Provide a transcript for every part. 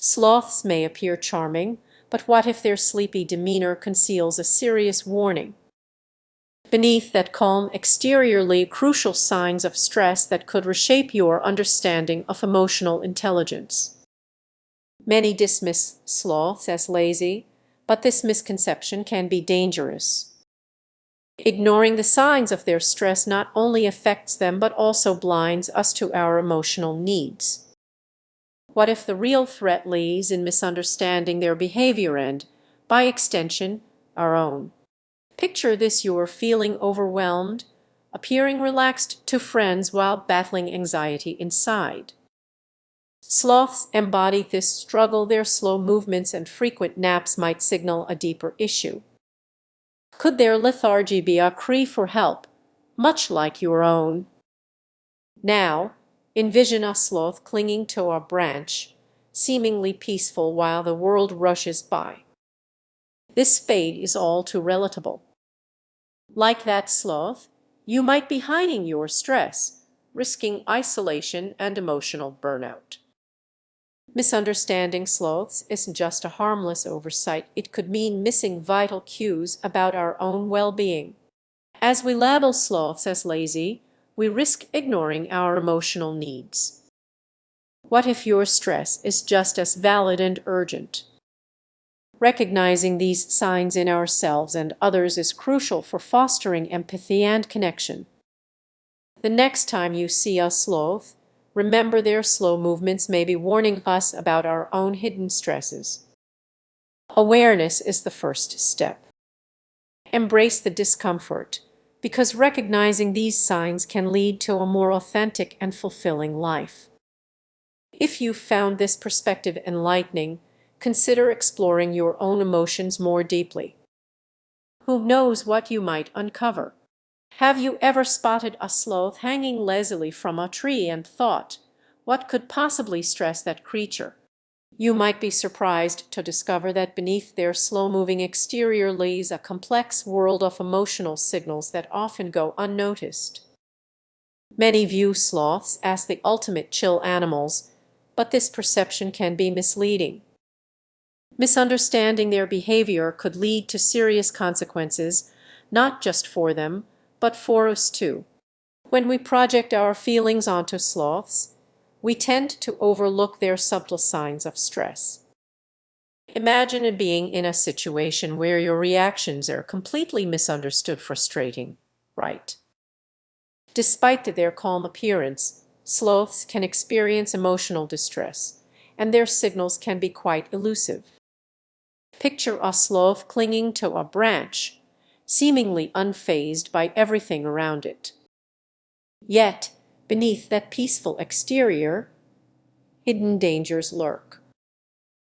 Sloths may appear charming, but what if their sleepy demeanor conceals a serious warning? Beneath that calm exterior lie crucial signs of stress that could reshape your understanding of emotional intelligence. Many dismiss sloths as lazy, but this misconception can be dangerous. Ignoring the signs of their stress not only affects them but also blinds us to our emotional needs. What if the real threat lies in misunderstanding their behavior and, by extension, our own? Picture this: you're feeling overwhelmed, appearing relaxed to friends while battling anxiety inside. Sloths embody this struggle. Their slow movements and frequent naps might signal a deeper issue. Could their lethargy be a cry for help, much like your own? Now, envision a sloth clinging to a branch, seemingly peaceful while the world rushes by. This fate is all too relatable. Like that sloth, you might be hiding your stress, risking isolation and emotional burnout. Misunderstanding sloths isn't just a harmless oversight, it could mean missing vital cues about our own well-being. As we label sloths as lazy, we risk ignoring our emotional needs. What if your stress is just as valid and urgent? Recognizing these signs in ourselves and others is crucial for fostering empathy and connection. The next time you see a sloth, remember their slow movements may be warning us about our own hidden stresses. Awareness is the first step. Embrace the discomfort, because recognizing these signs can lead to a more authentic and fulfilling life. If you found this perspective enlightening, consider exploring your own emotions more deeply. Who knows what you might uncover? Have you ever spotted a sloth hanging lazily from a tree and thought, what could possibly stress that creature? You might be surprised to discover that beneath their slow-moving exterior lies a complex world of emotional signals that often go unnoticed. Many view sloths as the ultimate chill animals, but this perception can be misleading. Misunderstanding their behavior could lead to serious consequences, not just for them, but for us too. When we project our feelings onto sloths, we tend to overlook their subtle signs of stress. Imagine being in a situation where your reactions are completely misunderstood, frustrating, right? Despite their calm appearance, sloths can experience emotional distress, and their signals can be quite elusive. Picture a sloth clinging to a branch, seemingly unfazed by everything around it. Yet, beneath that peaceful exterior, hidden dangers lurk.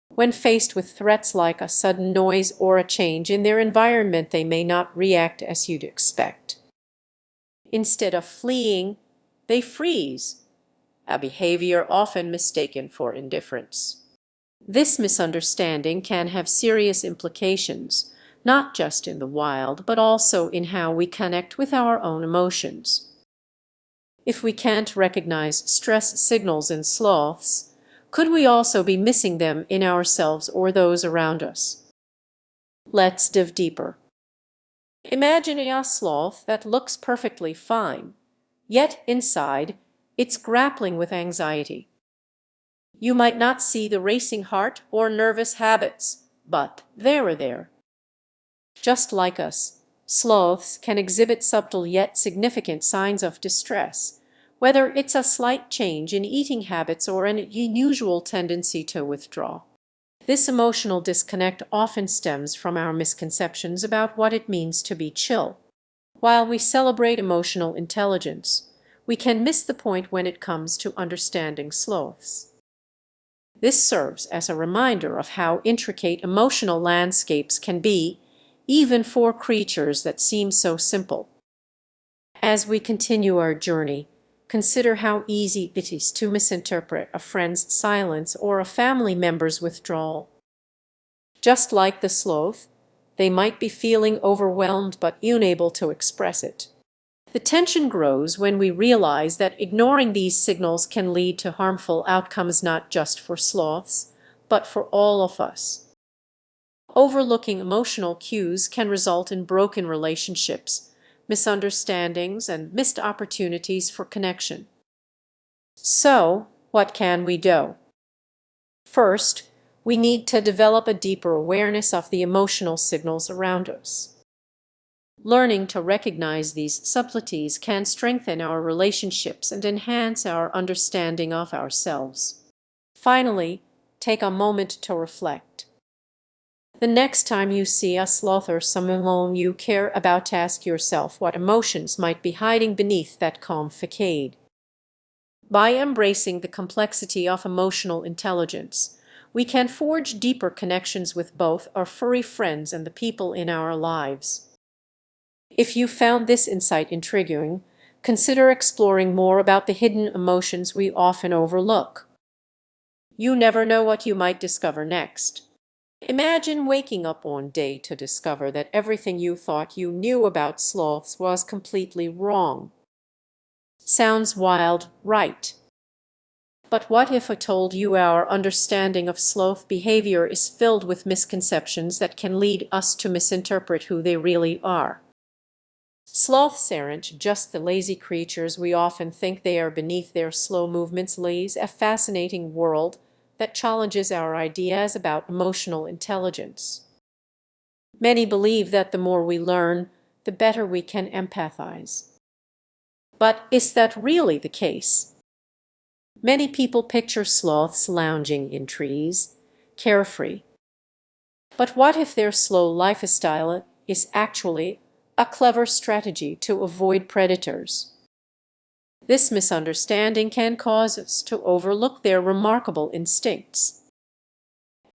When faced with threats like a sudden noise or a change in their environment, they may not react as you'd expect. Instead of fleeing, they freeze, a behavior often mistaken for indifference. This misunderstanding can have serious implications, not just in the wild, but also in how we connect with our own emotions. If we can't recognize stress signals in sloths, could we also be missing them in ourselves or those around us? Let's dive deeper. Imagine a sloth that looks perfectly fine, yet inside it's grappling with anxiety. You might not see the racing heart or nervous habits, but they're there. Just like us, sloths can exhibit subtle yet significant signs of distress, whether it's a slight change in eating habits or an unusual tendency to withdraw. This emotional disconnect often stems from our misconceptions about what it means to be chill. While we celebrate emotional intelligence, we can miss the point when it comes to understanding sloths. This serves as a reminder of how intricate emotional landscapes can be, even for creatures that seem so simple. As we continue our journey, consider how easy it is to misinterpret a friend's silence or a family member's withdrawal. Just like the sloth, they might be feeling overwhelmed but unable to express it. The tension grows when we realize that ignoring these signals can lead to harmful outcomes not just for sloths, but for all of us. Overlooking emotional cues can result in broken relationships, misunderstandings, and missed opportunities for connection. So, what can we do? First, we need to develop a deeper awareness of the emotional signals around us. Learning to recognize these subtleties can strengthen our relationships and enhance our understanding of ourselves. Finally, take a moment to reflect. The next time you see a sloth or someone you care about, ask yourself what emotions might be hiding beneath that calm facade. By embracing the complexity of emotional intelligence, we can forge deeper connections with both our furry friends and the people in our lives. If you found this insight intriguing, consider exploring more about the hidden emotions we often overlook. You never know what you might discover next. Imagine waking up one day to discover that everything you thought you knew about sloths was completely wrong. Sounds wild, right? But what if I told you our understanding of sloth behavior is filled with misconceptions that can lead us to misinterpret who they really are? Sloths aren't just the lazy creatures we often think they are. Beneath their slow movements lays a fascinating world that challenges our ideas about emotional intelligence. Many believe that the more we learn, the better we can empathize. But is that really the case? Many people picture sloths lounging in trees, carefree. But what if their slow lifestyle is actually a clever strategy to avoid predators? This misunderstanding can cause us to overlook their remarkable instincts.